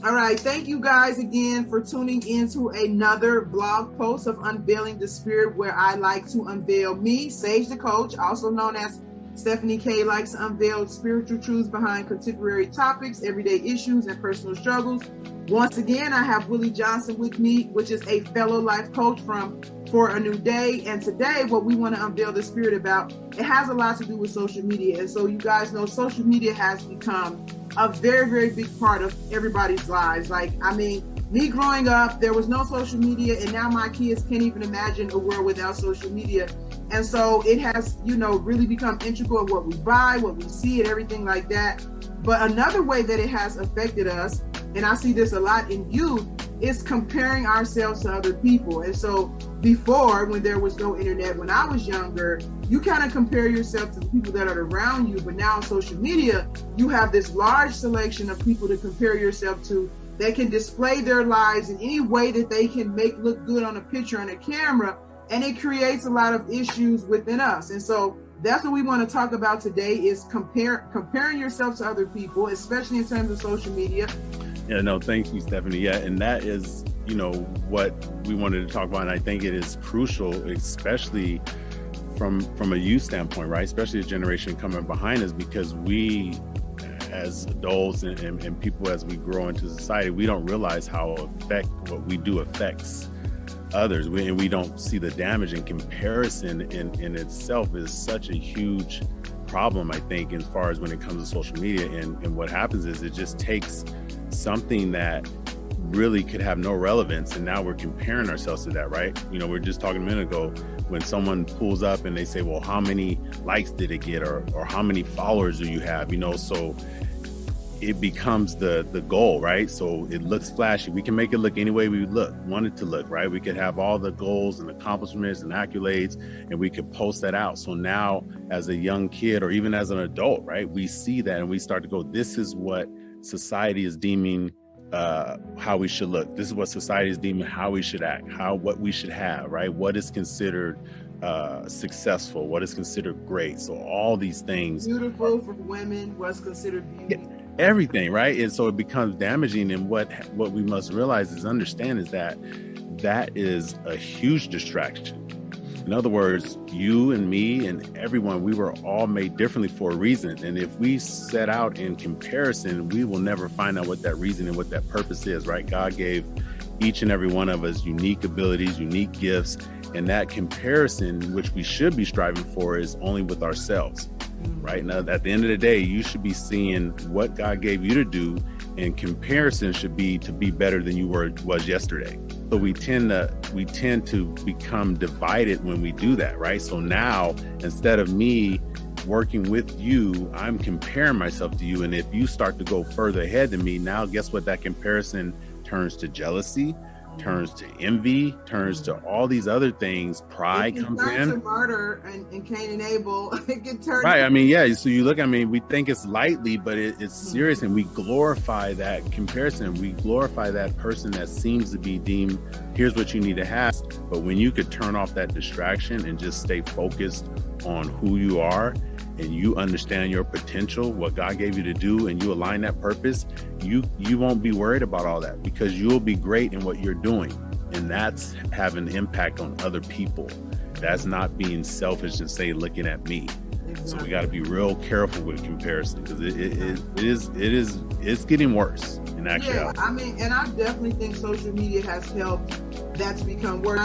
All right. Thank you guys again for tuning into another blog post of Unveiling the Spirit, where I like to unveil me, Sage the Coach, also known as Stephanie K, likes to unveil spiritual truths behind contemporary topics, everyday issues, and personal struggles. Once again, I have Willie Johnson with me, which is a fellow life coach from For a New Day. And today, what we want to unveil the spirit about, it has a lot to do with social media. And so you guys know social media has become a very, very big part of everybody's lives. Like, I mean, me growing up, there was no social media, and now my kids can't even imagine a world without social media. And so it has, really become integral in what we buy, what we see, and everything like that. But another way that it has affected us, and I see this a lot in youth, is comparing ourselves to other people. And so before, when there was no internet, when I was younger, you kind of compare yourself to the people that are around you. But now on social media, you have this large selection of people to compare yourself to. They can display their lives in any way that they can make look good on a picture, on a camera, and it creates a lot of issues within us. And so that's what we want to talk about today, is comparing yourself to other people, especially in terms of social media. Yeah, no, thank you, Stephanie. Yeah, and that is, what we wanted to talk about. And I think it is crucial, especially from a youth standpoint, right? Especially the generation coming behind us, because we, as adults and people as we grow into society, we don't realize how what we do affects others. We don't see the damage, and comparison in itself is such a huge problem, I think, as far as when it comes to social media. And what happens is it just takes something that really could have no relevance, and now we're comparing ourselves to that, right? We're just talking a minute ago, when someone pulls up and they say, well, how many likes did it get, or how many followers do you have? So it becomes the goal, right? So it looks flashy. We can make it look any way we want it to look, right? We could have all the goals and accomplishments and accolades, and we could post that out. So now, as a young kid, or even as an adult, right, we see that and we start to go, this is what society is deeming how we should look. This is what society is deeming how we should act, what we should have, right? What is considered successful, what is considered great. So all these things. Beautiful for women, what's considered beauty. Yeah, everything, right? And so it becomes damaging. And what we must realize is understand is that is a huge distraction. In other words, you and me and everyone, we were all made differently for a reason. And if we set out in comparison, we will never find out what that reason and what that purpose is, right? God gave each and every one of us unique abilities, unique gifts, and that comparison, which we should be striving for, is only with ourselves, right? Now, at the end of the day, you should be seeing what God gave you to do, and comparison should be to be better than you was yesterday. So we tend to become divided when we do that, right? So now, instead of me working with you, I'm comparing myself to you. And if you start to go further ahead than me, now guess what? That comparison turns to jealousy, turns to envy, turns to all these other things. Pride comes in. To murder and Cain and Abel. It can turn. Right. I mean, yeah. So you look, we think it's lightly, but it's serious, and we glorify that comparison. We glorify that person that seems to be deemed, here's what you need to have. But when you could turn off that distraction and just stay focused on who you are, and you understand your potential, what God gave you to do, and you align that purpose, you won't be worried about all that, because you'll be great in what you're doing. And that's having an impact on other people. That's not being selfish and say, looking at me. Exactly. So we got to be real careful with comparison, because it's getting worse in actuality. Yeah, and I definitely think social media has helped that to become worse.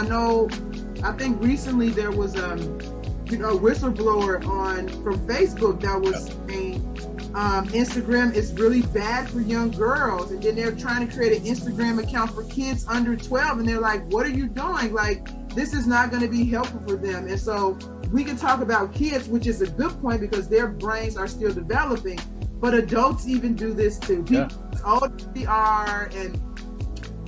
I think recently there was whistleblower from Facebook that was saying Instagram is really bad for young girls, and then they're trying to create an Instagram account for kids under 12, and they're like, what are you doing? Like, this is not going to be helpful for them. And so we can talk about kids, which is a good point, because their brains are still developing, but adults even do this too. People as old as we are and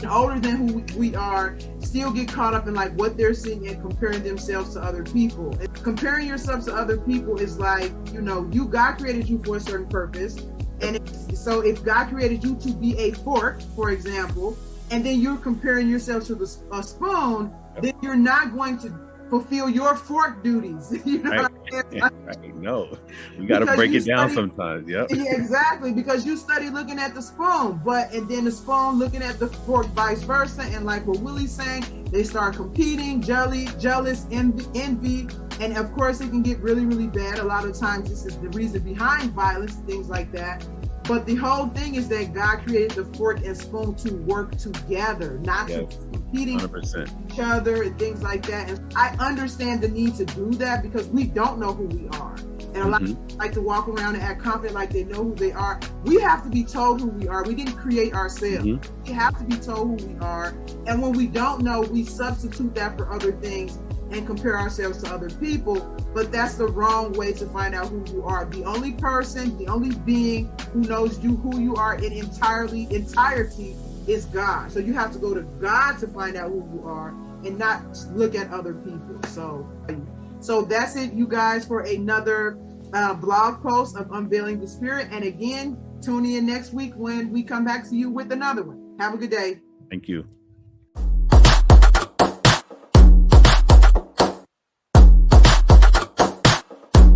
older than who we are still get caught up in like what they're seeing and comparing themselves to other people. And comparing yourself to other people is like, God created you for a certain purpose. And so if God created you to be a fork, for example, and then you're comparing yourself to a spoon, then you're not going to fulfill your fork duties. Right. Right. No, we got to break it down sometimes. Yep. Yeah, exactly. Because you study looking at the spoon, and then the spoon looking at the fork, vice versa. And like what Willie's saying, they start competing, jealous, envy. And of course, it can get really, really bad. A lot of times, this is the reason behind violence, things like that. But the whole thing is that God created the fork and spoon to work together, not to competing 100%. Each other and things like that. And I understand the need to do that because we don't know who we are. And a lot of people like to walk around and act confident like they know who they are. We have to be told who we are. We didn't create ourselves. We have to be told who we are. And when we don't know, we substitute that for other things and compare ourselves to other people. But that's the wrong way to find out who you are. The only person, the only being who knows you, who you are in entirety is God. So you have to go to God to find out who you are and not look at other people. So that's it, you guys, for another blog post of Unveiling the Spirit. And again, tune in next week when we come back to you with another one. Have a good day. Thank you.